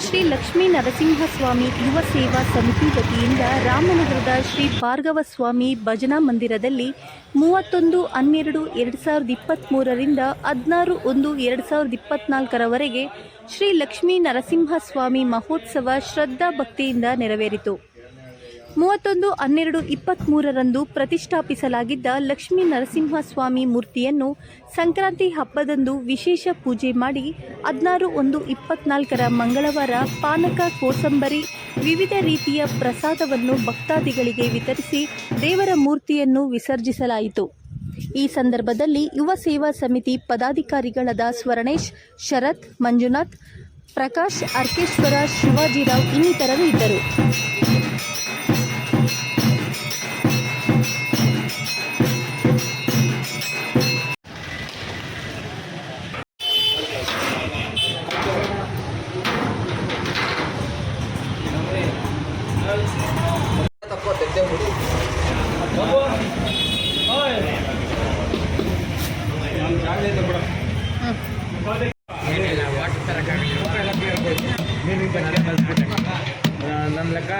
ಶ್ರೀ ಲಕ್ಷ್ಮೀ ನರಸಿಂಹಸ್ವಾಮಿ ಯುವ ಸೇವಾ ಸಮಿತಿ ವತಿಯಿಂದ ರಾಮನಗರದ ಶ್ರೀ ಭಾರ್ಗವ ಸ್ವಾಮಿ ಭಜನಾ ಮಂದಿರದಲ್ಲಿ 31/12/2023ರಿಂದ 16/1/2024ರವರೆಗೆ ಶ್ರೀ ಲಕ್ಷ್ಮೀ ನರಸಿಂಹಸ್ವಾಮಿ ಮಹೋತ್ಸವ ಶ್ರದ್ಧಾ ಭಕ್ತಿಯಿಂದ ನೆರವೇರಿತು. 31/12/23ರಂದು ಪ್ರತಿಷ್ಠಾಪಿಸಲಾಗಿದ್ದ ಲಕ್ಷ್ಮೀ ನರಸಿಂಹಸ್ವಾಮಿ ಮೂರ್ತಿಯನ್ನು ಸಂಕ್ರಾಂತಿ ಹಬ್ಬದಂದು ವಿಶೇಷ ಪೂಜೆ ಮಾಡಿ 16/1/24ರ ಮಂಗಳವಾರ ಪಾನಕ, ಕೋಸಂಬರಿ, ವಿವಿಧ ರೀತಿಯ ಪ್ರಸಾದವನ್ನು ಭಕ್ತಾದಿಗಳಿಗೆ ವಿತರಿಸಿ ದೇವರ ಮೂರ್ತಿಯನ್ನು ವಿಸರ್ಜಿಸಲಾಯಿತು. ಈ ಸಂದರ್ಭದಲ್ಲಿ ಯುವ ಸೇವಾ ಸಮಿತಿ ಪದಾಧಿಕಾರಿಗಳಾದ ಸ್ವರ್ಣೇಶ್, ಶರತ್, ಮಂಜುನಾಥ್, ಪ್ರಕಾಶ್, ಅರ್ಕೇಶ್ವರ, ಶಿವಾಜಿರಾವ್ ಇನ್ನಿತರರು ಇದ್ದರು. ನನ್ನ ಲೆಕ್ಕ